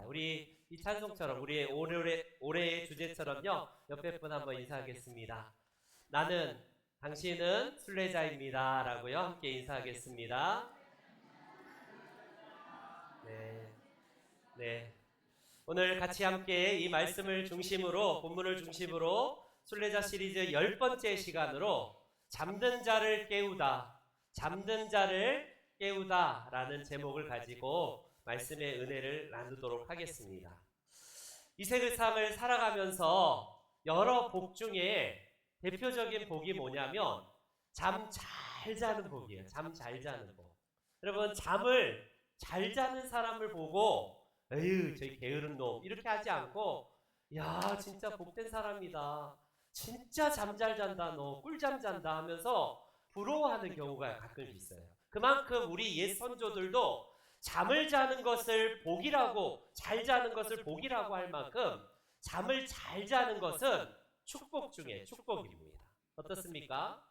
우리 이 찬송처럼 우리의 올해의 주제처럼요. 옆에 분 한번 인사하겠습니다. 나는 당신은 순례자입니다 라고요. 함께 인사하겠습니다. 네. 오늘 같이 함께 이 말씀을 중심으로, 본문을 중심으로 순례자 시리즈 10번째 시간으로 잠든 자를 깨우다, 잠든 자를 깨우다 라는 제목을 가지고 말씀의 은혜를 나누도록 하겠습니다. 이 세상을 살아가면서 여러 복 중에 대표적인 복이 뭐냐면 잠 잘 자는 복이에요. 잠 잘 자는 복. 여러분, 잠을 잘 자는 사람을 보고 에휴 저기 게으른 놈 이렇게 하지 않고 야 진짜 복된 사람이다, 진짜 잠 잘 잔다, 너 꿀잠 잔다 하면서 부러워하는 경우가 가끔 있어요. 그만큼 우리 옛 선조들도 잠을 자는 것을 복이라고, 잘 자는 것을 복이라고 할 만큼 잠을 잘 자는 것은 축복 중에 축복입니다. 어떻습니까?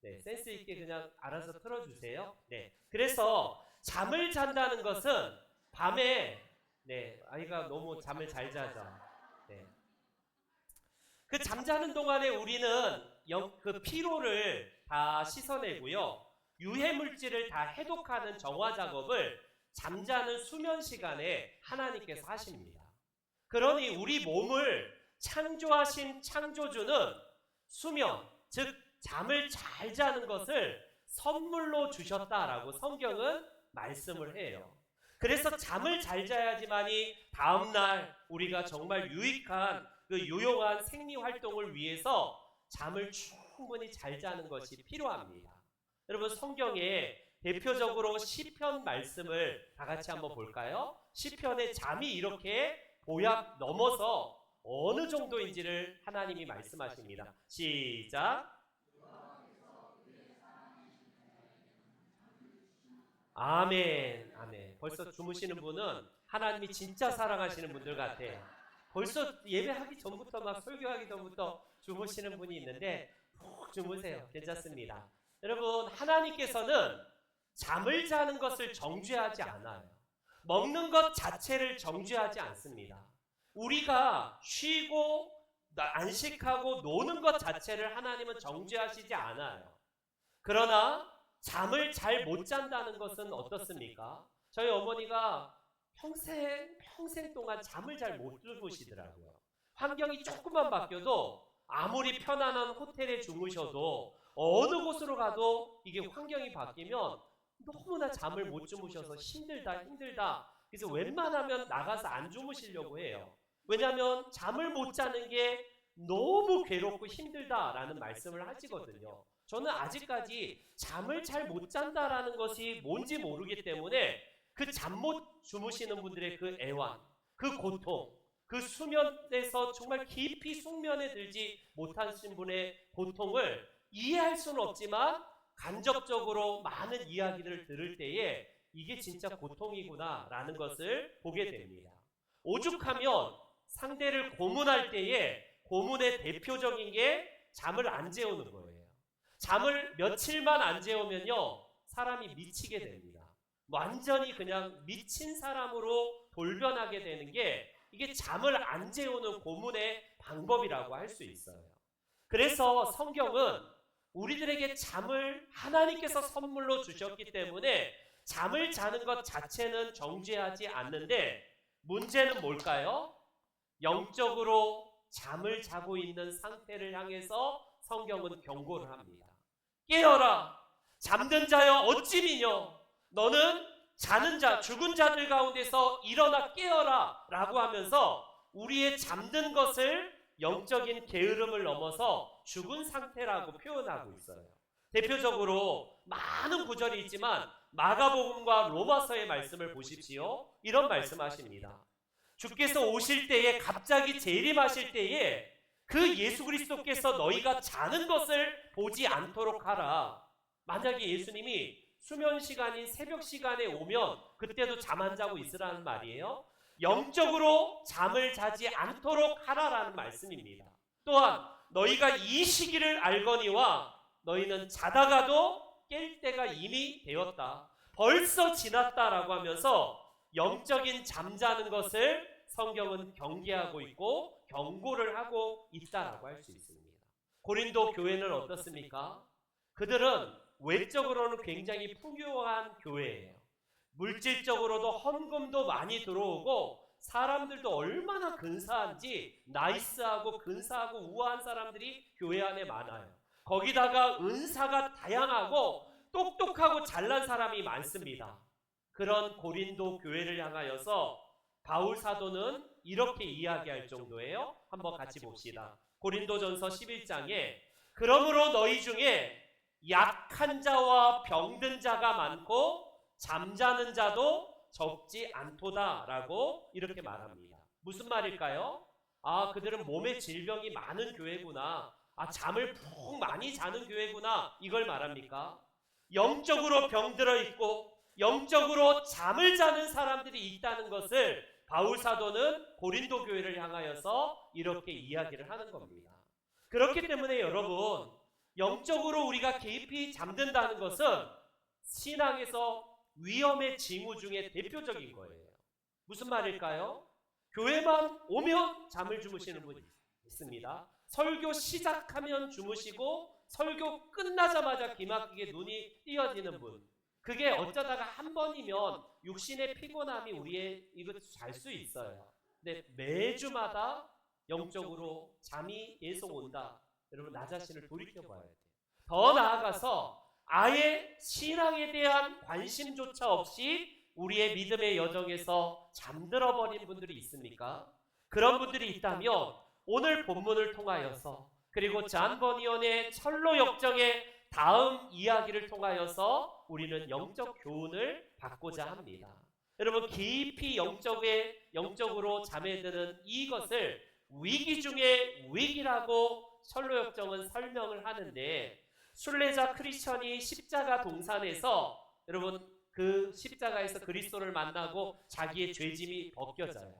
네, 센스 있게 그냥 알아서 틀어주세요. 네, 그래서 잠을 잔다는 것은 밤에 아이가 너무 잠을 잘 자자. 그 잠자는 동안에 우리는 그 피로를 다 씻어내고요. 유해 물질을 다 해독하는 정화 작업을 잠자는 수면 시간에 하나님께서 하십니다. 그러니 우리 몸을 창조하신 창조주는 수면, 즉 잠을 잘 자는 것을 선물로 주셨다라고 성경은 말씀을 해요. 그래서 잠을 잘 자야지만이 다음날 우리가 정말 유익한 그 유용한 생리 활동을 위해서 잠을 충분히 잘 자는 것이 필요합니다. 여러분, 성경에 대표적으로 시편 말씀을 다 같이 한번 볼까요? 시편의 잠이 이렇게 보약 넘어서 어느 정도인지를 하나님이 말씀하십니다. 시작. 아멘, 아멘. 벌써 주무시는 분은 하나님이 진짜 사랑하시는 분들 같아요. 벌써 예배하기 전부터 막 설교하기 전부터 주무시는 분이 있는데 푹 주무세요. 괜찮습니다. 여러분, 하나님께서는 잠을 자는 것을 정죄하지 않아요. 먹는 것 자체를 정죄하지 않습니다. 우리가 쉬고 안식하고 노는 것 자체를 하나님은 정죄하시지 않아요. 그러나 잠을 잘 못 잔다는 것은 어떻습니까? 저희 어머니가 평생 동안 잠을 잘 못 주무시더라고요. 환경이 조금만 바뀌어도 아무리 편안한 호텔에 주무셔도 어느 곳으로 가도 이게 환경이 바뀌면 너무나 잠을 못 주무셔서 힘들다. 그래서 웬만하면 나가서 안 주무시려고 해요. 왜냐하면 잠을 못 자는 게 너무 괴롭고 힘들다라는 말씀을 하시거든요. 저는 아직까지 잠을 잘 못 잔다라는 것이 뭔지 모르기 때문에 그 잠 못 주무시는 분들의 그 애환, 그 고통, 그 수면에서 정말 깊이 숙면에 들지 못하신 분의 고통을 이해할 수는 없지만 간접적으로 많은 이야기를 들을 때에 이게 진짜 고통이구나 라는 것을 보게 됩니다. 오죽하면 상대를 고문할 때에 고문의 대표적인 게 잠을 안 재우는 거예요. 잠을 며칠만 안 재우면요 사람이 미치게 됩니다. 완전히 그냥 미친 사람으로 돌변하게 되는 게 이게 잠을 안 재우는 고문의 방법이라고 할 수 있어요. 그래서 성경은 우리들에게 잠을 하나님께서 선물로 주셨기 때문에 잠을 자는 것 자체는 정죄하지 않는데 문제는 뭘까요? 영적으로 잠을 자고 있는 상태를 향해서 성경은 경고를 합니다. 깨어라, 잠든 자여 어찌 미뇨, 너는 자는 자, 죽은 자들 가운데서 일어나 깨어라 라고 하면서 우리의 잠든 것을 영적인 게으름을 넘어서 죽은 상태라고 표현하고 있어요. 대표적으로 많은 구절이 있지만 마가복음과 로마서의 말씀을 보십시오. 이런 말씀하십니다. 주께서 오실 때에, 갑자기 재림하실 때에 그 예수 그리스도께서 너희가 자는 것을 보지 않도록 하라. 만약에 예수님이 수면 시간인 새벽 시간에 오면 그때도 잠 안 자고 있으라는 말이에요. 영적으로 잠을 자지 않도록 하라라는 말씀입니다. 또한 너희가 이 시기를 알거니와 너희는 자다가도 깰 때가 이미 되었다. 벌써 지났다라고 하면서 영적인 잠자는 것을 성경은 경계하고 있고 경고를 하고 있다라고 할 수 있습니다. 고린도 교회는 어떻습니까? 그들은 외적으로는 굉장히 풍요한 교회예요. 물질적으로도 헌금도 많이 들어오고 사람들도 얼마나 근사한지 나이스하고 근사하고 우아한 사람들이 교회 안에 많아요. 거기다가 은사가 다양하고 똑똑하고 잘난 사람이 많습니다. 그런 고린도 교회를 향하여서 바울 사도는 이렇게 이야기할 정도예요. 한번 같이 봅시다. 고린도전서 11장에 그러므로 너희 중에 약한 자와 병든 자가 많고 잠자는 자도 적지 않도다라고 이렇게 말합니다. 무슨 말일까요? 그들은 몸에 질병이 많은 교회구나. 잠을 푹 많이 자는 교회구나. 이걸 말합니까? 영적으로 병들어 있고 영적으로 잠을 자는 사람들이 있다는 것을 바울 사도는 고린도 교회를 향하여서 이렇게 이야기를 하는 겁니다. 그렇기 때문에 여러분, 영적으로 우리가 깊이 잠든다는 것은 신앙에서 위험의 징후 중에 대표적인 거예요. 무슨 말일까요? 교회만 오면 잠을 주무시는 분이 있습니다. 설교 시작하면 주무시고 설교 끝나자마자 기막히게 눈이 띄어지는 분. 그게 어쩌다가 한 번이면 육신의 피곤함이 우리의 이거 잘 수 있어요. 근데 매주마다 영적으로 잠이 계속 온다. 여러분 나 자신을 돌이켜봐야 돼요. 더 나아가서 아예 신앙에 대한 관심조차 없이 우리의 믿음의 여정에서 잠들어 버린 분들이 있습니까? 그런 분들이 있다면 오늘 본문을 통하여서 그리고 잔 버니언의 철로 역정의 다음 이야기를 통하여서 우리는 영적 교훈을 받고자 합니다. 여러분 깊이 영적으로 잠에 드는 이것을 위기 중에 위기라고 철로 역정은 설명을 하는데 순례자 크리스천이 십자가 동산에서 여러분 그 십자가에서 그리스도를 만나고 자기의 죄짐이 벗겨져요.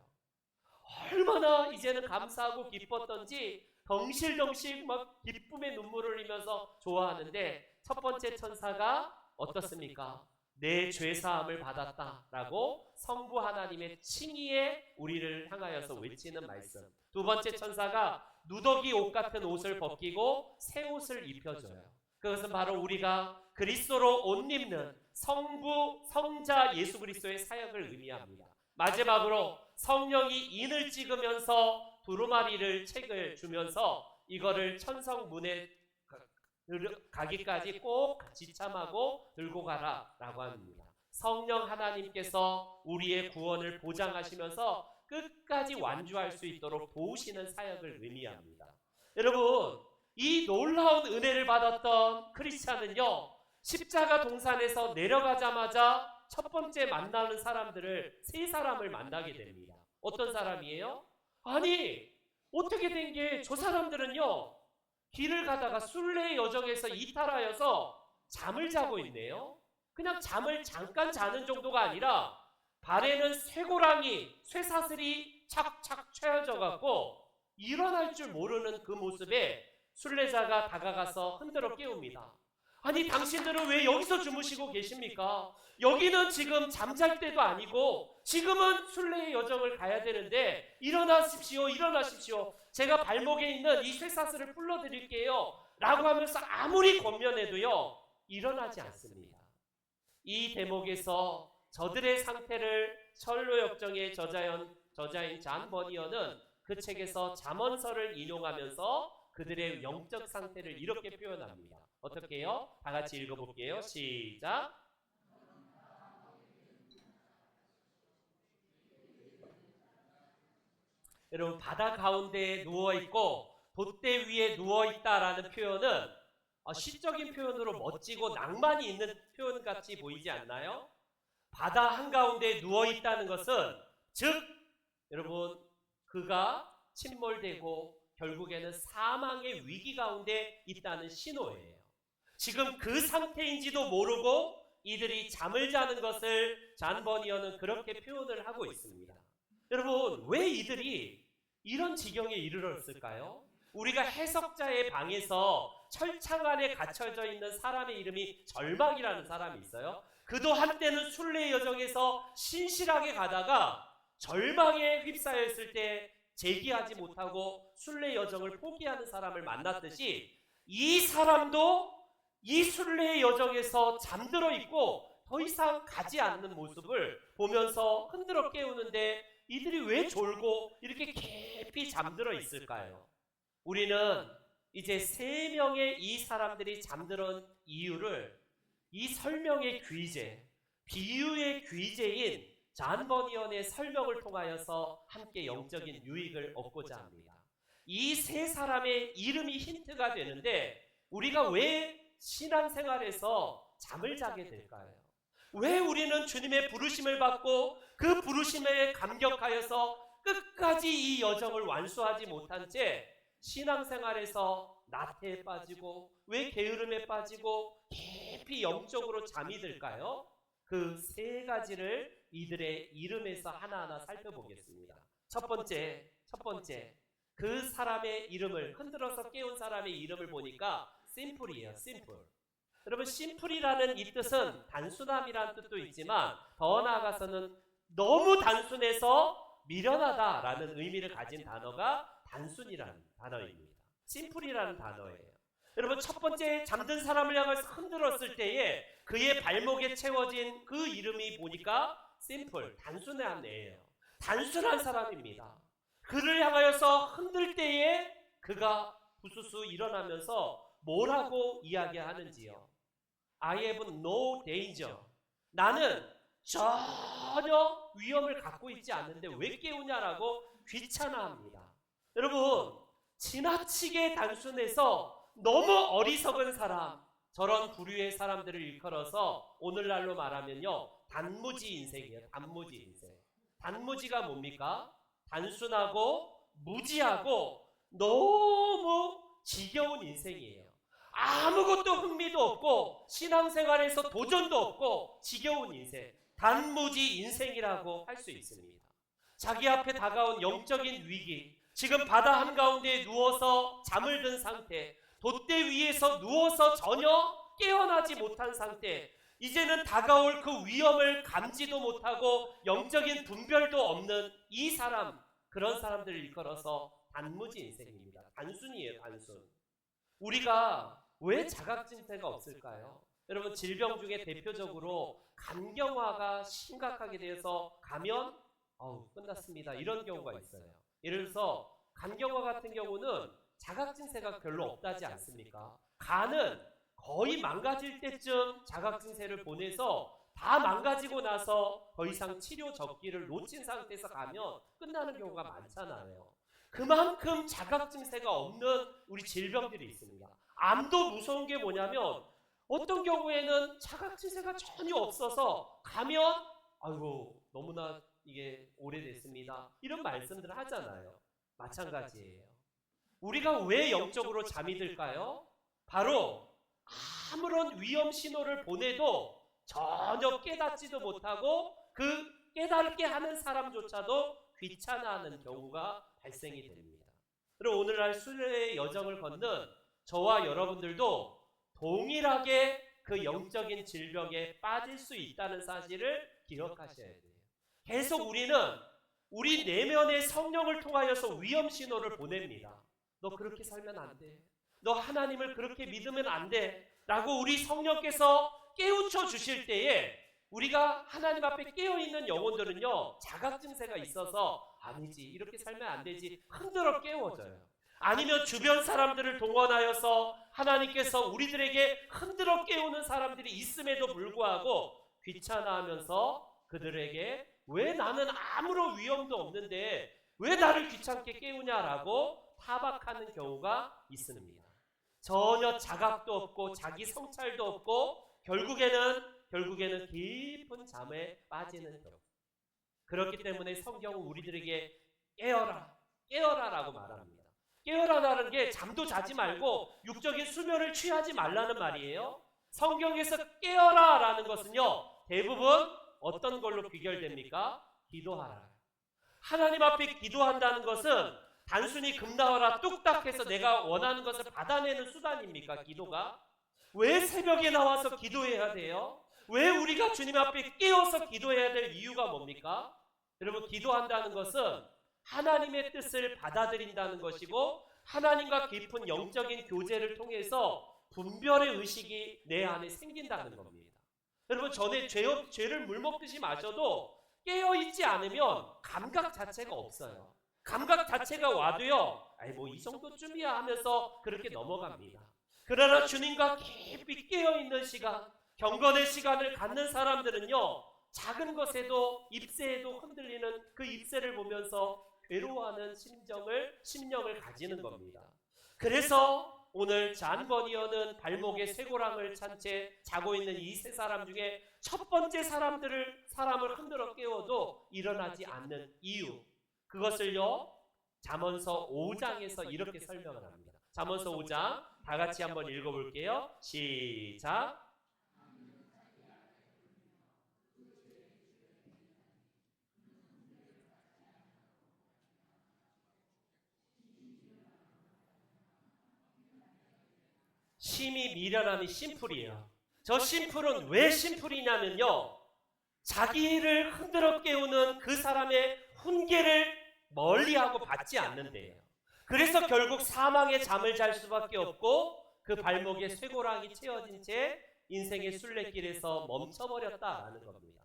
얼마나 이제는 감사하고 기뻤던지 덩실덩실 막 기쁨의 눈물을 흘리면서 좋아하는데 첫 번째 천사가 어떻습니까? 내 죄사함을 받았다라고 성부 하나님의 칭의에 우리를 향하여서 외치는 말씀. 두 번째 천사가 누더기 옷 같은 옷을 벗기고 새 옷을 입혀줘요. 그것은 바로 우리가 그리스도로 옷 입는 성부, 성자 예수 그리스도의 사역을 의미합니다. 마지막으로 성령이 인을 찍으면서 두루마리를 책을 주면서 이거를 천성 문에 가기까지 꼭 지참하고 들고 가라 라고 합니다. 성령 하나님께서 우리의 구원을 보장하시면서 끝까지 완주할 수 있도록 도우시는 사역을 의미합니다. 여러분 이 놀라운 은혜를 받았던 크리스찬은요 십자가 동산에서 내려가자마자 첫 번째 만나는 사람들을 세 사람을 만나게 됩니다. 어떤 사람이에요? 아니 어떻게 된 게 저 사람들은요 길을 가다가 순례의 여정에서 이탈하여서 잠을 자고 있네요. 그냥 잠을 잠깐 자는 정도가 아니라 발에는 쇠고랑이, 쇠사슬이 착착 채워져 갖고 일어날 줄 모르는 그 모습에 순례자가 다가가서 흔들어 깨웁니다. 아니 당신들은 왜 여기서 주무시고 계십니까? 여기는 지금 잠잘 때도 아니고 지금은 순례의 여정을 가야 되는데 일어나십시오. 일어나십시오. 제가 발목에 있는 이 쇠사슬을 풀어드릴게요 라고 하면서 아무리 권면해도요 일어나지 않습니다. 이 대목에서 저들의 상태를 철로 역정의 저자인 잔 버니언은 그 책에서 잠언서를 인용하면서 그들의 영적 상태를 이렇게 표현합니다. 어떻게 해요? 다 같이 읽어볼게요. 시작. 여러분 바다 가운데에 누워있고 돛대 위에 누워있다라는 표현은 시적인 표현으로 멋지고 낭만이 있는 표현같이 보이지 않나요? 바다 한가운데에 누워있다는 것은 즉 여러분 그가 침몰되고 결국에는 사망의 위기 가운데 있다는 신호예요. 지금 그 상태인지도 모르고 이들이 잠을 자는 것을 잔 버니언은 그렇게 표현을 하고 있습니다. 여러분 왜 이들이 이런 지경에 이르렀을까요? 우리가 해석자의 방에서 철창 안에 갇혀져 있는 사람의 이름이 절망이라는 사람이 있어요. 그도 한때는 순례의 여정에서 신실하게 가다가 절망에 휩싸였을 때 재기하지 못하고 순례 여정을 포기하는 사람을 만났듯이 이 사람도 이 순례의 여정에서 잠들어 있고 더 이상 가지 않는 모습을 보면서 흔들어 깨우는데 이들이 왜 졸고 이렇게 깊이 잠들어 있을까요? 우리는 이제 3명의 이 사람들이 잠들은 이유를 이 설명의 귀재, 비유의 귀재인 잔 버니언의 설명을 통하여서 함께 영적인 유익을 얻고자 합니다. 이 3사람의 이름이 힌트가 되는데 우리가 왜 신앙생활에서 잠을 자게 될까요? 왜 우리는 주님의 부르심을 받고 그 부르심에 감격하여서 끝까지 이 여정을 완수하지 못한 채 신앙생활에서 나태에 빠지고 왜 게으름에 빠지고 깊이 영적으로 잠이 들까요? 그 3가지를 이들의 이름에서 하나하나 살펴보겠습니다. 첫 번째, 그 사람의 이름을 흔들어서 깨운 사람의 이름을 보니까 심플이에요. 심플. 여러분, 심플이라는 이 뜻은 단순함이라는 뜻도 있지만 더 나아가서는 너무 단순해서 미련하다라는 의미를 가진 단어가 단순이라는 단어입니다. 심플이라는 단어예요. 여러분, 첫 번째 잠든 사람을 향해서 흔들었을 때에 그의 발목에 채워진 그 이름이 보니까 심플, 단순한 애예요. 단순한 사람입니다. 그를 향하여서 흔들 때에 그가 부스스 일어나면서 뭐라고 이야기하는지요. I have no danger. 나는 전혀 위험을 갖고 있지 않는데 왜 깨우냐라고 귀찮아합니다. 여러분, 지나치게 단순해서 너무 어리석은 사람, 저런 부류의 사람들을 일컬어서 오늘날로 말하면요, 단무지 인생이에요. 단무지 인생. 단무지가 뭡니까? 단순하고 무지하고 너무 지겨운 인생이에요. 아무것도 흥미도 없고 신앙생활에서 도전도 없고 지겨운 인생, 단무지 인생이라고 할 수 있습니다. 자기 앞에 다가온 영적인 위기, 지금 바다 한가운데 누워서 잠을 든 상태, 돛대 위에서 누워서 전혀 깨어나지 못한 상태, 이제는 다가올 그 위험을 감지도 못하고 영적인 분별도 없는 이 사람, 그런 사람들을 일컬어서 단무지 인생입니다. 단순이에요, 단순. 우리가 왜 자각진세가 없을까요? 여러분, 질병 중에 대표적으로 간경화가 심각하게 되어서 가면 끝났습니다, 이런 경우가 있어요. 예를 들어서 간경화 같은 경우는 자각진세가 별로 없다지 않습니까? 간은 거의 망가질 때쯤 자각진세를 보내서 다 망가지고 나서 더 이상 치료 적기를 놓친 상태에서 가면 끝나는 경우가 많잖아요. 그만큼 자각증세가 없는 우리 질병들이 있습니다. 암도 무서운 게 뭐냐면 어떤 경우에는 자각증세가 전혀 없어서 가면 아이고 너무나 이게 오래됐습니다, 이런 말씀들을 하잖아요. 마찬가지예요. 우리가 왜 영적으로 잠이 들까요? 바로 아무런 위험 신호를 보내도 전혀 깨닫지도 못하고 그 깨닫게 하는 사람조차도 귀찮아하는 경우가 발생이 됩니다. 그리고 오늘날 순례의 여정을 걷는 저와 여러분들도 동일하게 그 영적인 질병에 빠질 수 있다는 사실을 기억하셔야 돼요. 계속 우리는 우리 내면의 성령을 통하여서 위험 신호를 보냅니다. 너 그렇게 살면 안 돼. 너 하나님을 그렇게 믿으면 안 돼. 라고 우리 성령께서 깨우쳐 주실 때에 우리가 하나님 앞에 깨어있는 영혼들은요, 자각증세가 있어서 아니지, 이렇게 살면 안 되지, 흔들어 깨워져요. 아니면 주변 사람들을 동원하여서 하나님께서 우리들에게 흔들어 깨우는 사람들이 있음에도 불구하고 귀찮아하면서 그들에게 왜 나는 아무런 위험도 없는데 왜 나를 귀찮게 깨우냐라고 타박하는 경우가 있습니다. 전혀 자각도 없고 자기 성찰도 없고 결국에는 깊은 잠에 빠지는 경우. 그렇기 때문에 성경은 우리들에게 깨어라라고 말합니다. 깨어라라는 게 잠도 자지 말고 육적인 수면을 취하지 말라는 말이에요. 성경에서 깨어라라는 것은요, 대부분 어떤 걸로 귀결됩니까? 기도하라. 하나님 앞에 기도한다는 것은 단순히 금 나와라 뚝딱 해서 내가 원하는 것을 받아내는 수단입니까? 기도가? 왜 새벽에 나와서 기도해야 돼요? 왜 우리가 주님 앞에 깨어서 기도해야 될 이유가 뭡니까? 여러분, 기도한다는 것은 하나님의 뜻을 받아들인다는 것이고 하나님과 깊은 영적인 교제를 통해서 분별의 의식이 내 안에 생긴다는 겁니다. 여러분, 전에 죄를 물먹듯이 마셔도 깨어있지 않으면 감각 자체가 없어요. 감각 자체가 와도요, 아이 뭐 이 정도쯤이야 하면서 그렇게 넘어갑니다. 그러나 주님과 깊이 깨어있는 시간, 경건의 시간을 갖는 사람들은요, 작은 것에도 입새에도 흔들리는 그 입새를 보면서 괴로워하는 심령을 가지는 겁니다. 그래서 오늘 잔 버니어는 발목에 쇠고랑을 찬 채 자고 있는 이 세 사람 중에 첫 번째 사람을 흔들어 깨워도 일어나지 않는 이유, 그것을요 잠언서 5장에서 이렇게 설명을 합니다. 잠언서 5장 다 같이 한번 읽어볼게요. 시작. 심히 미련함이 심풀이에요. 저 심풀은 왜 심풀이냐면요, 자기를 흔들어 깨우는 그 사람의 훈계를 멀리하고 받지 않는데요. 그래서 결국 사망의 잠을 잘 수밖에 없고 그 발목에 쇠고랑이 채워진 채 인생의 순례길에서 멈춰버렸다라는 겁니다.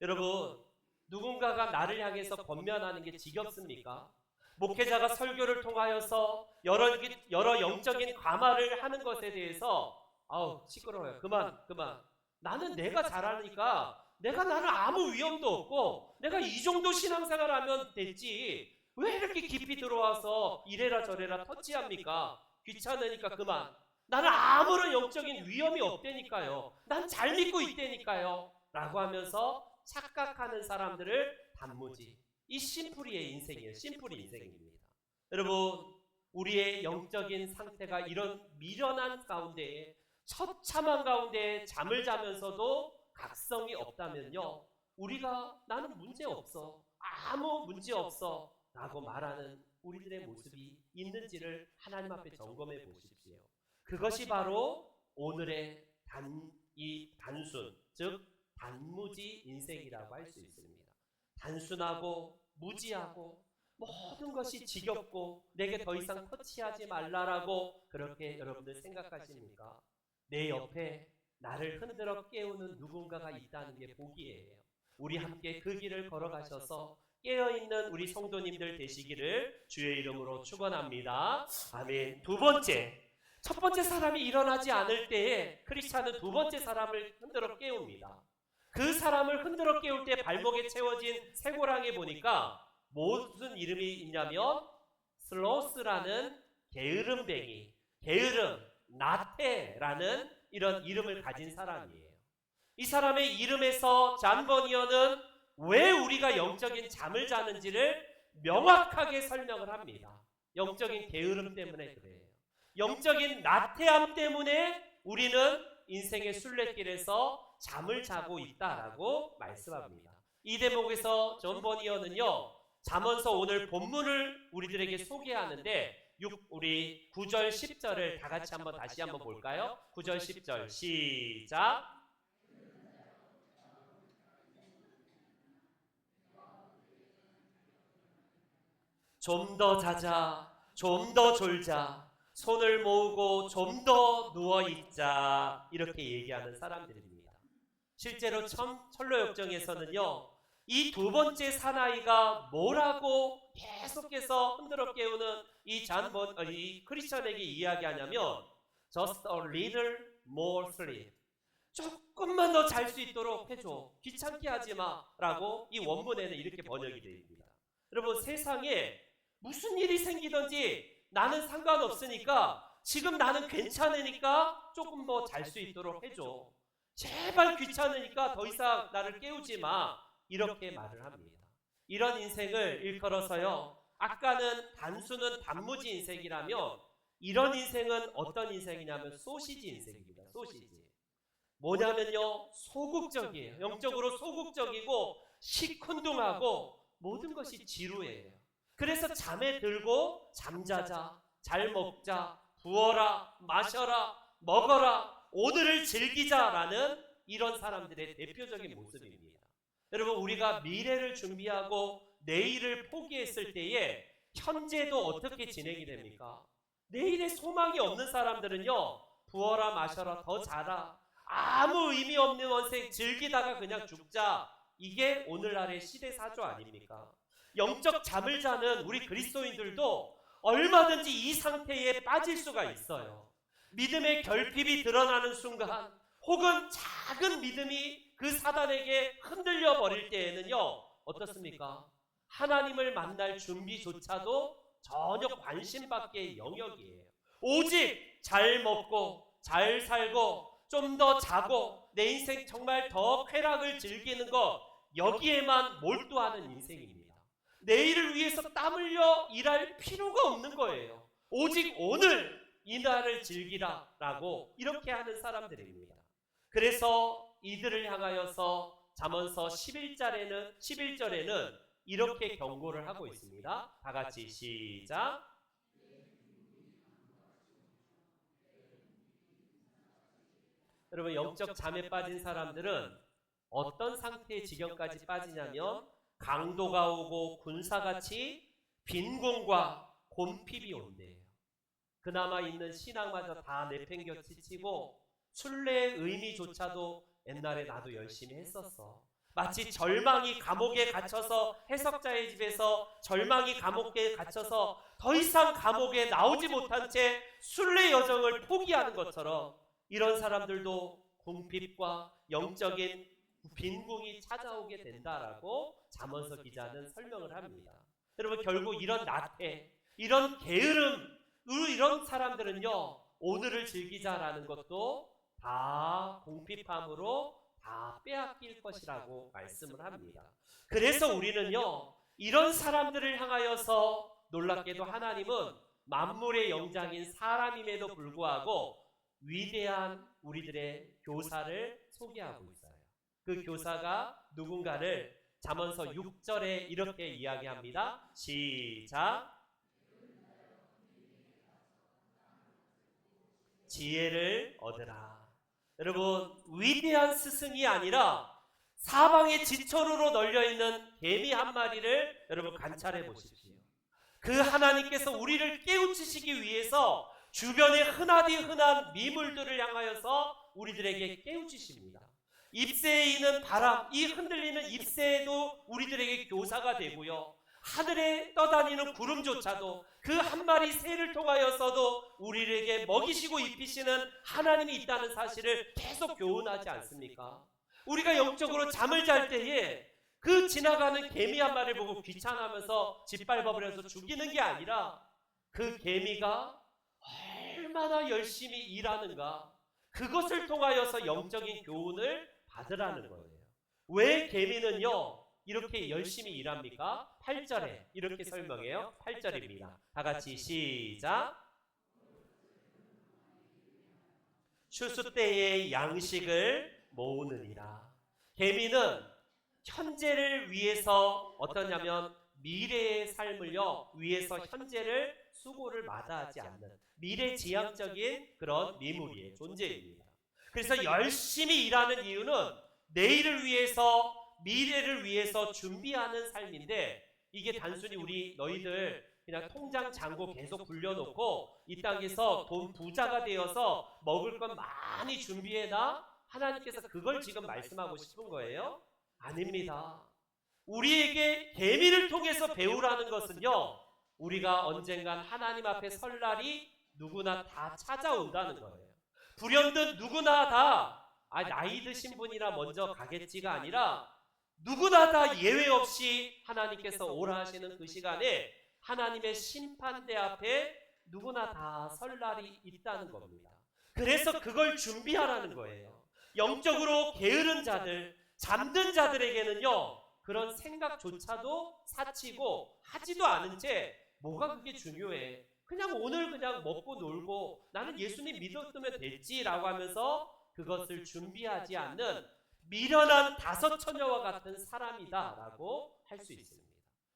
여러분, 누군가가 나를 향해서 권면하는 게 지겹습니까? 목회자가 설교를 통하여서 여러 영적인 감화를 하는 것에 대해서 아우 시끄러워요. 그만. 나는 내가 잘하니까 나는 아무 위험도 없고 내가 이 정도 신앙생활하면 됐지 왜 이렇게 깊이 들어와서 이래라 저래라 터치합니까? 귀찮으니까 그만. 나는 아무런 영적인 위험이 없다니까요. 난 잘 믿고 있다니까요. 라고 하면서 착각하는 사람들을 단무지. 이 심플이의 인생이에요. 심플이 인생입니다. 여러분, 우리의 영적인 상태가 이런 미련한 가운데에 처참한 가운데에 잠을 자면서도 각성이 없다면요, 우리가 나는 문제 없어, 아무 문제 없어 라고 말하는 우리들의 모습이 있는지를 하나님 앞에 점검해 보십시오. 그것이 바로 오늘의 단순, 즉 단무지 인생이라고 할 수 있습니다. 단순하고 무지하고 모든 것이 지겹고 내게 더 이상 터치하지 말라라고 그렇게 여러분들 생각하십니까? 내 옆에 나를 흔들어 깨우는 누군가가 있다는 게 복이에요. 우리 함께 그 길을 걸어가셔서 깨어있는 우리 성도님들 되시기를 주의 이름으로 축원합니다. 아멘. 두 번째, 첫 번째 사람이 일어나지 않을 때에 크리스찬은 두 번째 사람을 흔들어 깨웁니다. 그 사람을 흔들어 깨울 때 발목에 채워진 쇠고랑에 보니까 무슨 이름이 있냐면 슬로스라는 게으름뱅이, 게으름, 나태라는 이런 이름을 가진 사람이에요. 이 사람의 이름에서 잔 버니어는 왜 우리가 영적인 잠을 자는지를 명확하게 설명을 합니다. 영적인 게으름 때문에 그래요. 영적인 나태함 때문에 우리는 인생의 순례길에서 잠을 자고 있다라고 말씀합니다. 이 대목에서 존 버니어는요, 잠언서 오늘 본문을 우리들에게 소개하는데 우리 9절 10절을 다 같이 다시 한번 볼까요? 9절 10절 시작. 좀 더 자자, 좀 더 졸자, 손을 모으고 좀 더 누워있자, 이렇게 얘기하는 사람들입니다. 실제로 철로역정에서는요, 이 두 번째 사나이가 뭐라고 계속해서 흔들어 깨우는 이 크리스천에게 이야기하냐면 just a little more sleep, 조금만 더 잘 수 있도록 해줘, 귀찮게 하지마 라고 이 원문에는 이렇게 번역이 되어 있습니다. 여러분, 세상에 무슨 일이 생기든지 나는 상관없으니까, 지금 나는 괜찮으니까 조금 더 잘 수 있도록 해줘, 제발 귀찮으니까 더 이상 나를 깨우지 마, 이렇게 말을 합니다. 이런 인생을 일컬어서요, 아까는 단수는 단무지 인생이라면 이런 인생은 어떤 인생이냐면 소시지 인생입니다. 소시지. 뭐냐면요, 소극적이에요. 영적으로 소극적이고 시큰둥하고 모든 것이 지루해요. 그래서 잠에 들고 잠자자, 잘 먹자, 부어라, 마셔라, 먹어라, 오늘을 즐기자라는 이런 사람들의 대표적인 모습입니다. 여러분, 우리가 미래를 준비하고 내일을 포기했을 때에 현재도 어떻게 진행이 됩니까? 내일의 소망이 없는 사람들은요, 부어라 마셔라 더 자라, 아무 의미 없는 원생 즐기다가 그냥 죽자, 이게 오늘날의 시대사조 아닙니까? 영적 잠을 자는 우리 그리스도인들도 얼마든지 이 상태에 빠질 수가 있어요. 믿음의 결핍이 드러나는 순간, 혹은 작은 믿음이 그 사단에게 흔들려 버릴 때에는요, 어떻습니까? 하나님을 만날 준비조차도 전혀 관심 밖의 영역이에요. 오직 잘 먹고 잘 살고 좀 더 자고 내 인생 정말 더 쾌락을 즐기는 것, 여기에만 몰두하는 인생입니다. 내일을 위해서 땀 흘려 일할 필요가 없는 거예요. 오직 오늘 이날을 즐기라 라고 이렇게 하는 사람들입니다. 그래서 이들을 향하여서 잠언서 11절에는 이렇게 경고를 하고 있습니다. 다 같이 시작. 여러분, 영적 잠에 빠진 사람들은 어떤 상태의 지경까지 빠지냐면 강도가 오고 군사같이 빈곤과 곰핍이 온대요. 그나마 있는 신앙마저 다 내팽겨치치고 순례의 의미조차도 옛날에 나도 열심히 했었어. 마치 절망이 감옥에 갇혀서, 해석자의 집에서 절망이 감옥에 갇혀서 더 이상 감옥에 나오지 못한 채 순례 여정을 포기하는 것처럼 이런 사람들도 궁핍과 영적인 빈궁이 찾아오게 된다라고 잠언서 기자는 설명을 합니다. 여러분, 결국 이런 나태, 이런 게으름, 이런 사람들은요, 오늘을 즐기자라는 것도 다 궁핍함으로 다 빼앗길 것이라고 말씀을 합니다. 그래서 우리는요, 이런 사람들을 향하여서 놀랍게도 하나님은 만물의 영장인 사람임에도 불구하고 위대한 우리들의 교사를 소개하고 있어요. 그 교사가 누군가를 잠언서 6절에 이렇게 이야기합니다. 시작. 지혜를 얻으라. 여러분, 위대한 스승이 아니라 사방에 지천으로 널려있는 개미 한 마리를 여러분 관찰해 보십시오. 그 하나님께서 우리를 깨우치시기 위해서 주변에 흔한 미물들을 향하여서 우리들에게 깨우치십니다. 잎새에 있는 바람, 이 흔들리는 잎새도 우리들에게 교사가 되고요, 하늘에 떠다니는 구름조차도 그 한 마리 새를 통하여서도 우리에게 먹이시고 입히시는 하나님이 있다는 사실을 계속 교훈하지 않습니까? 우리가 영적으로 잠을 잘 때에 그 지나가는 개미 한 마리를 보고 귀찮아하면서 짓밟아버려서 죽이는 게 아니라 그 개미가 얼마나 열심히 일하는가, 그것을 통하여서 영적인 교훈을 받으라는 거예요. 왜 개미는요 이렇게 열심히 일합니까? 8절에 이렇게 설명해요. 8절입니다. 다 같이 시작. 추수 때의 양식을 모으느니라. 개미는 현재를 위해서 어떠냐면 미래의 삶을요 위해서 현재를 수고를 마다하지 않는 미래지향적인 그런 미물이에요. 존재입니다. 그래서 열심히 일하는 이유는 내일을 위해서, 미래를 위해서 준비하는 삶인데, 이게 단순히 우리 너희들 그냥 통장 잔고 계속 굴려놓고 이 땅에서 돈 부자가 되어서 먹을 건 많이 준비해놔, 하나님께서 그걸 지금 말씀하고 싶은 거예요? 아닙니다. 우리에게 개미를 통해서 배우라는 것은요, 우리가 언젠간 하나님 앞에 설 날이 누구나 다 찾아온다는 거예요. 불현듯 누구나 다 나이 드신 분이라 먼저 가겠지가 아니라 누구나 다 예외 없이 하나님께서 오라 하시는 그 시간에 하나님의 심판대 앞에 누구나 다 설 날이 있다는 겁니다. 그래서 그걸 준비하라는 거예요. 영적으로 게으른 자들, 잠든 자들에게는요 그런 생각조차도 사치고 하지도 않은 채 뭐가 그게 중요해, 그냥 오늘 그냥 먹고 놀고 나는 예수님 믿었으면 됐지라고 하면서 그것을 준비하지 않는 미련한 다섯 처녀와 같은 사람이다라고 할 수 있습니다.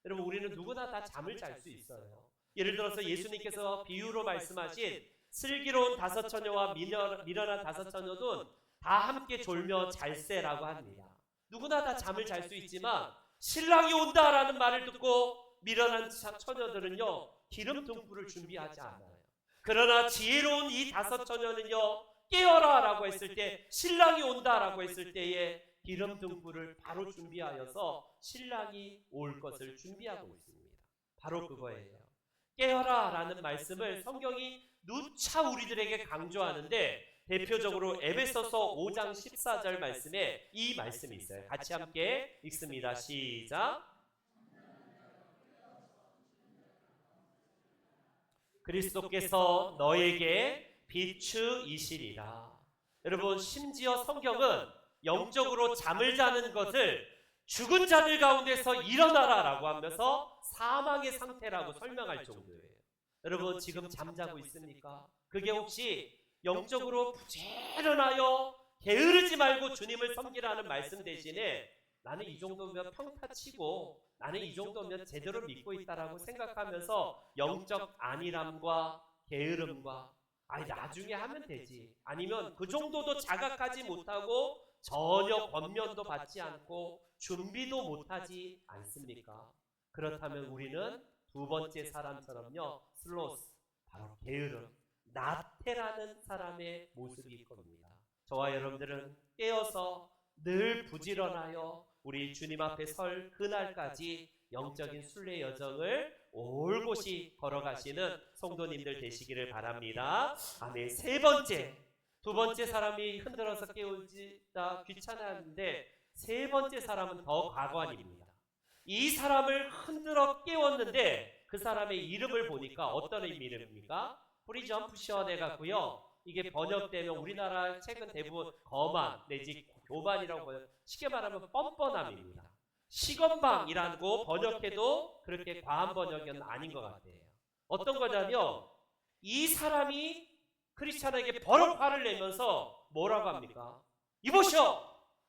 여러분, 우리는 누구나 다 잠을 잘 수 있어요. 예를 들어서 예수님께서 비유로 말씀하신 슬기로운 다섯 처녀와 미련한 다섯 처녀는 다 함께 졸며 잘세라고 합니다. 누구나 다 잠을 잘 수 있지만 신랑이 온다라는 말을 듣고 미련한 처녀들은요 기름 등불을 준비하지 않아요. 그러나 지혜로운 이 5 처녀는요 깨어라 라고 했을 때, 신랑이 온다 라고 했을 때에 기름 등불을 바로 준비하여서 신랑이 올 것을 준비하고 있습니다. 바로 그거예요. 깨어라 라는 말씀을 성경이 누차 우리들에게 강조하는데, 대표적으로 에베소서 5장 14절 말씀에 이 말씀이 있어요. 같이 함께 읽습니다. 시작. 그리스도께서 너에게 비추이시리라. 여러분, 심지어 성경은 영적으로 잠을 자는 것을 죽은 자들 가운데서 일어나라 라고 하면서 사망의 상태라고 설명할 정도예요. 여러분, 지금 잠자고 있습니까? 그게 혹시 영적으로 부지런하여 게으르지 말고 주님을 섬기라는 말씀 대신에 나는 이 정도면 평타치고 나는 이 정도면 제대로 믿고 있다라고 생각하면서 영적 안일함과 게으름과 나중에 하면 되지, 아니면 그 정도도 자각하지 못하고 전혀 권면도 받지 않고 준비도 못하지 않습니까? 그렇다면 우리는 두 번째 사람처럼요 슬로스, 바로 게으름, 나태라는 사람의 모습일 겁니다. 저와 여러분들은 깨어서 늘 부지런하여 우리 주님 앞에 설 그날까지 영적인 순례 여정을 올곧이 걸어가시는 성도님들 되시기를 바랍니다. 아멘. 세 번째, 두 번째 사람이 흔들어서 깨우지다 귀찮았는데 세 번째 사람은 더 가관입니다. 이 사람을 흔들어 깨웠는데 그 사람의 이름을 보니까 어떤 이름입니까? 프리점프션 해갖고요, 이게 번역되면 우리나라 책은 대부분 거만 내지 교만이라고 번역, 쉽게 말하면 뻔뻔함입니다. 시건방이라고 번역해도 그렇게 과한 번역은 아닌 것 같아요. 어떤 거냐면 이 사람이 크리스찬에게 버럭 화를 내면서 뭐라고 합니까? 이보시오!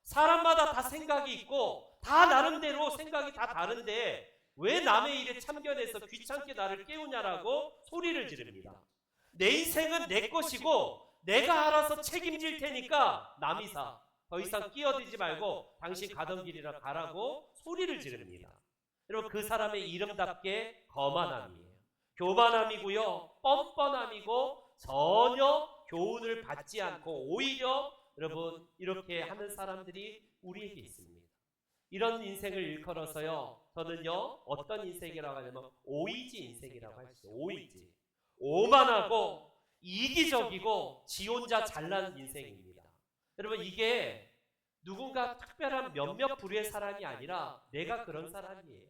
사람마다 다 생각이 있고 다 나름대로 생각이 다 다른데 왜 남의 일에 참견해서 귀찮게 나를 깨우냐라고 소리를 지릅니다. 내 인생은 내 것이고 내가 알아서 책임질 테니까 남이사 더 이상 끼어들지 말고 당신 가던 길이라 가라고 소리를 지릅니다. 여러분, 그 사람의 이름답게 거만함이에요. 교만함이고요, 뻔뻔함이고 전혀 교훈을 받지 않고 오히려 여러분 이렇게 하는 사람들이 우리에게 있습니다. 이런 인생을 일컬어서요 저는요 어떤 인생이라고 하냐면 오이지 인생이라고 할 수 있어요. 오이지, 오만하고 이기적이고 지 혼자 잘난 인생입니다. 여러분, 이게 누군가 특별한 몇몇 부류의 사람이 아니라 내가 그런 사람이에요.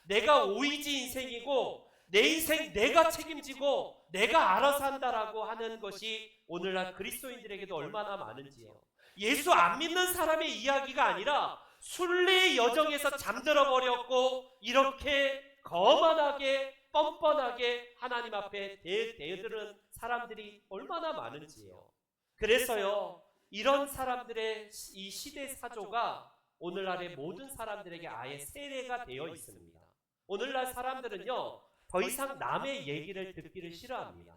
내가 오이지 인생이고 내 인생 내가 책임지고 내가 알아서 한다라고 하는 것이 오늘날 그리스도인들에게도 얼마나 많은지요. 예수 안 믿는 사람의 이야기가 아니라 순례의 여정에서 잠들어 버렸고 이렇게 거만하게 뻔뻔하게 하나님 앞에 대들은 사람들이 얼마나 많은지요. 그래서요 이런 사람들의 이 시대 사조가 오늘날의 모든 사람들에게 아예 세례가 되어 있습니다. 오늘날 사람들은요 더 이상 남의 얘기를 듣기를 싫어합니다.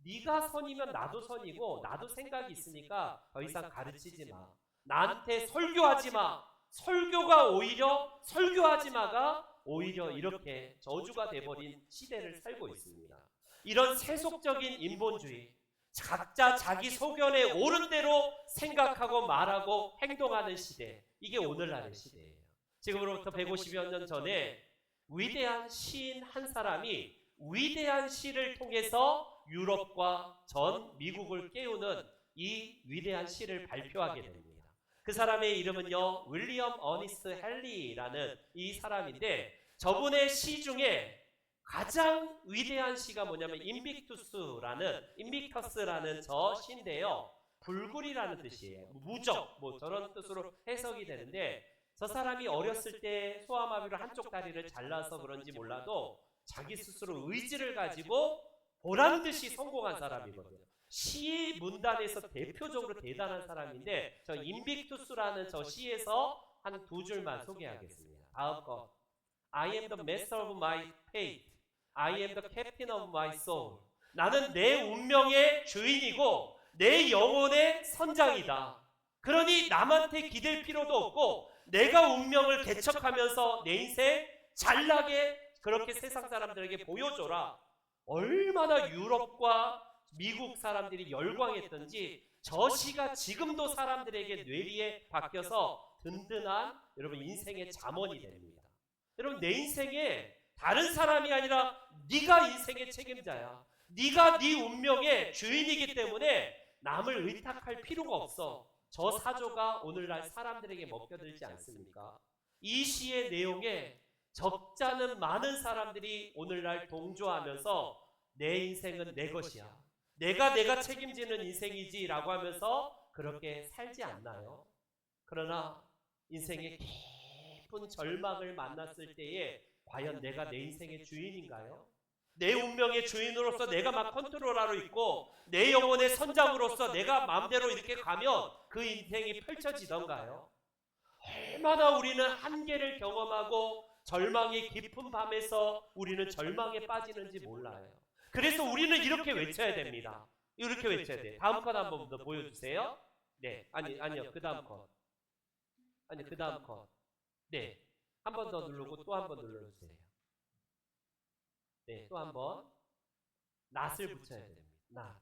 네가 선이면 나도 선이고 나도 생각이 있으니까 더 이상 가르치지 마. 나한테 설교하지 마. 설교가 오히려 설교하지 마가 오히려 이렇게 저주가 돼버린 시대를 살고 있습니다. 이런 세속적인 인본주의, 각자 자기 소견에 옳은 대로 생각하고 말하고 행동하는 시대, 이게 오늘날의 시대예요. 지금으로부터 150여 년 전에 위대한 시인 한 사람이 위대한 시를 통해서 유럽과 전 미국을 깨우는 이 위대한 시를 발표하게 됩니다. 그 사람의 이름은요 윌리엄 어니스트 헨리라는 이 사람인데, 저분의 시 중에 가장 위대한 시가 뭐냐면 인빅터스라는 저 시인데요, 불굴이라는 뜻이에요. 무적, 뭐 저런 뜻으로 해석이 되는데, 저 사람이 어렸을 때 소아마비로 한쪽 다리를 잘라서 그런지 몰라도 자기 스스로 의지를 가지고 보란듯이 성공한 사람이거든요. 시 문단에서 대표적으로 대단한 사람인데, 저 인빅투스라는 저 시에서 한 두 줄만 소개하겠습니다. 다음 거, I am the master of my fate. I am the captain of my soul. 나는 내 운명의 주인이고 내 영혼의 선장이다. 그러니 남한테 기댈 필요도 없고 내가 운명을 개척하면서 내 인생 잘나게 그렇게 세상 사람들에게 보여줘라. 얼마나 유럽과 미국 사람들이 열광했던지 저 시가 지금도 사람들에게 뇌리에 박혀서 든든한 여러분 인생의 잠원이 됩니다. 여러분 내 인생에 다른 사람이 아니라 네가 인생의 책임자야. 네가 네 운명의 주인이기 때문에 남을 의탁할 필요가 없어. 저 사조가 오늘날 사람들에게 먹혀들지 않습니까? 이 시의 내용에 적잖은 많은 사람들이 오늘날 동조하면서 내 인생은 내 것이야. 내가 책임지는 인생이지 라고 하면서 그렇게 살지 않나요? 그러나 인생의 깊은 절망을 만났을 때에 과연 내가 내 인생의 주인인가요? 내 운명의 주인으로서 내가 막 컨트롤하고 있고 내 영혼의 선장으로서 내가 마음대로 이렇게 가면 그 인생이 펼쳐지던가요? 얼마나 우리는 한계를 경험하고 절망의 깊은 밤에서 우리는 절망에 빠지는지 몰라요. 그래서 우리는 이렇게 외쳐야 됩니다. 이렇게 외쳐야 돼. 다음 컷 한번 더 보여주세요. 네, 아니요. 그 다음 컷. 아니, 그 다음 컷. 네, 한 번 더 누르고 또 한 번 눌러주세요. 네, 또 한 번. 낫을 붙여야 됩니다. 낫.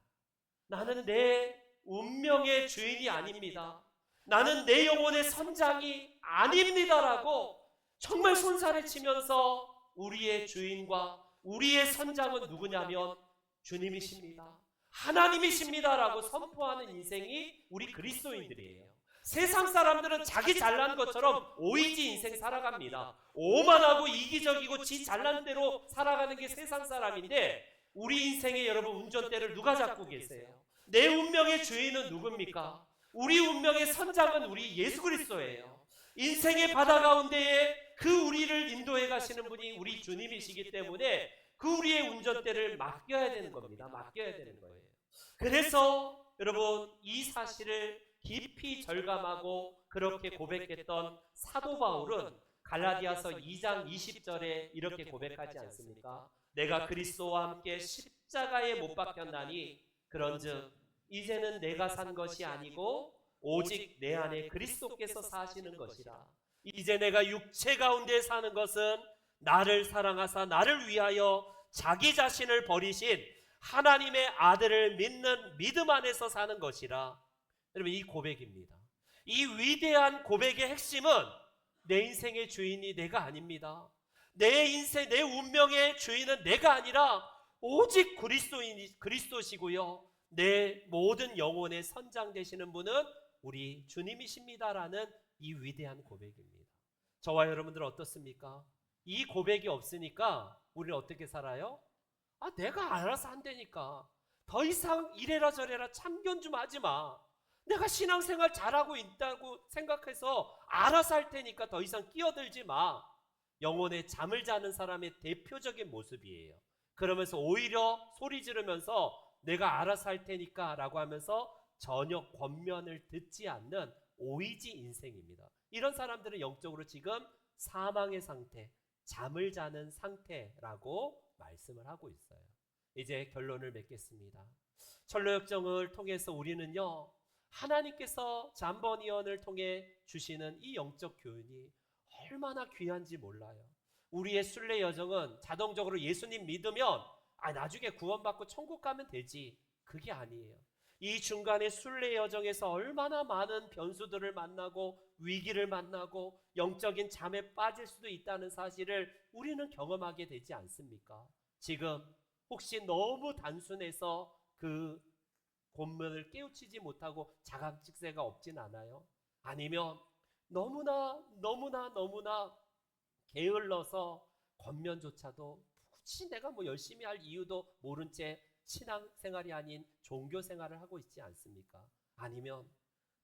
나는 내 운명의 주인이 아닙니다. 나는 내 영혼의 선장이 아닙니다라고 정말 손살을 치면서 우리의 주인과 우리의 선장은 누구냐면 주님이십니다. 하나님이십니다라고 선포하는 인생이 우리 그리스도인들이에요. 세상 사람들은 자기 잘난 것처럼 오이지 인생 살아갑니다. 오만하고 이기적이고 지 잘난 대로 살아가는 게 세상 사람인데 우리 인생의 여러분 운전대를 누가 잡고 계세요? 내 운명의 주인은 누굽니까? 우리 운명의 선장은 우리 예수 그리스도예요. 인생의 바다 가운데에 그 우리를 인도해 가시는 분이 우리 주님이시기 때문에 그 우리의 운전대를 맡겨야 되는 겁니다. 맡겨야 되는 거예요. 그래서 여러분 이 사실을 깊이 절감하고 그렇게 고백했던 사도 바울은 갈라디아서 2장 20절에 이렇게 고백하지 않습니까? 내가 그리스도와 함께 십자가에 못 박혔나니 그런즉 이제는 내가 산 것이 아니고 오직 내 안에 그리스도께서 사시는 것이라. 이제 내가 육체 가운데 사는 것은 나를 사랑하사 나를 위하여 자기 자신을 버리신 하나님의 아들을 믿는 믿음 안에서 사는 것이라. 여러분 이 고백입니다. 이 위대한 고백의 핵심은 내 인생의 주인이 내가 아닙니다. 내 인생, 내 운명의 주인은 내가 아니라 오직 그리스도시고요. 내 모든 영혼의 선장 되시는 분은 우리 주님이십니다라는 이 위대한 고백입니다. 저와 여러분들은 어떻습니까? 이 고백이 없으니까 우리는 어떻게 살아요? 내가 알아서 한다니까. 더 이상 이래라 저래라 참견 좀 하지 마. 내가 신앙생활 잘하고 있다고 생각해서 알아서 할 테니까 더 이상 끼어들지 마. 영혼의 잠을 자는 사람의 대표적인 모습이에요. 그러면서 오히려 소리 지르면서 내가 알아서 할 테니까 라고 하면서 전혀 권면을 듣지 않는 오이지 인생입니다. 이런 사람들은 영적으로 지금 사망의 상태, 잠을 자는 상태라고 말씀을 하고 있어요. 이제 결론을 맺겠습니다. 철로역정을 통해서 우리는요, 하나님께서 잠번이언을 통해 주시는 이 영적 교훈이 얼마나 귀한지 몰라요. 우리의 순례 여정은 자동적으로 예수님 믿으면 나중에 구원받고 천국 가면 되지. 그게 아니에요. 이 중간에 순례 여정에서 얼마나 많은 변수들을 만나고 위기를 만나고 영적인 잠에 빠질 수도 있다는 사실을 우리는 경험하게 되지 않습니까? 지금 혹시 너무 단순해서 그 본문을 깨우치지 못하고 자각지세가 없진 않아요? 아니면 너무나 게을러서 권면조차도 굳이 내가 열심히 할 이유도 모른 채 신앙생활이 아닌 종교생활을 하고 있지 않습니까? 아니면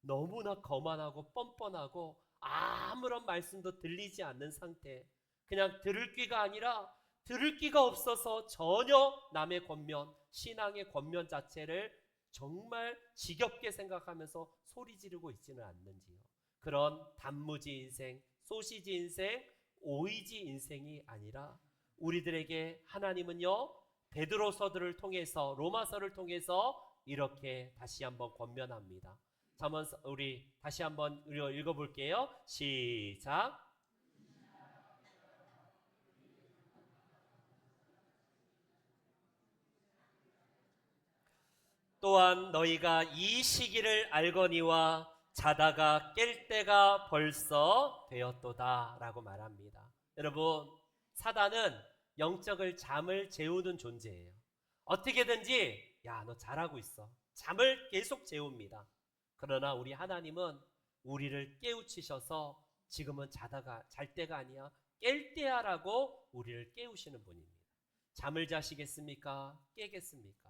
너무나 거만하고 뻔뻔하고 아무런 말씀도 들리지 않는 상태, 그냥 들을 귀가 아니라 들을 귀가 없어서 전혀 남의 권면, 신앙의 권면 자체를 정말 지겹게 생각하면서 소리 지르고 있지는 않는지요. 그런 단무지 인생, 소시지 인생, 오이지 인생이 아니라 우리들에게 하나님은요, 베드로서들을 통해서, 로마서를 통해서 이렇게 다시 한번 권면합니다. 잠언 우리 다시 한번 읽어볼게요. 시작. 또한 너희가 이 시기를 알거니와 자다가 깰 때가 벌써 되었도다 라고 말합니다. 여러분, 사단은 영적을 잠을 재우는 존재예요. 어떻게든지 야, 너 잘하고 있어. 잠을 계속 재웁니다. 그러나 우리 하나님은 우리를 깨우치셔서 지금은 자다가 잘 때가 아니야. 깰 때야 라고 우리를 깨우시는 분입니다. 잠을 자시겠습니까? 깨겠습니까?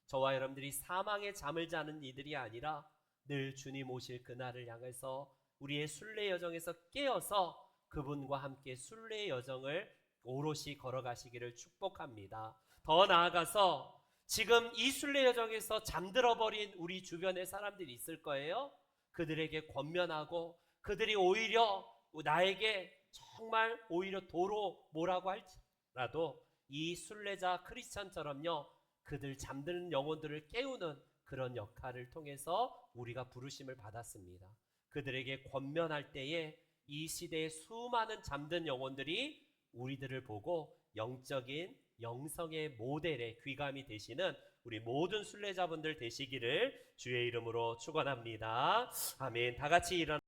저와 여러분들이 사망의 잠을 자는 이들이 아니라 늘 주님 오실 그날을 향해서 우리의 순례 여정에서 깨어서 그분과 함께 순례 여정을 오롯이 걸어가시기를 축복합니다. 더 나아가서 지금 이 순례 여정에서 잠들어버린 우리 주변의 사람들이 있을 거예요. 그들에게 권면하고 그들이 오히려 나에게 정말 오히려 도로 뭐라고 할지라도 이 순례자 크리스찬처럼요, 그들 잠드는 영혼들을 깨우는 그런 역할을 통해서 우리가 부르심을 받았습니다. 그들에게 권면할 때에 이 시대의 수많은 잠든 영혼들이 우리들을 보고 영적인 영성의 모델에 귀감이 되시는 우리 모든 순례자분들 되시기를 주의 이름으로 축원합니다. 아멘. 다 같이 일어나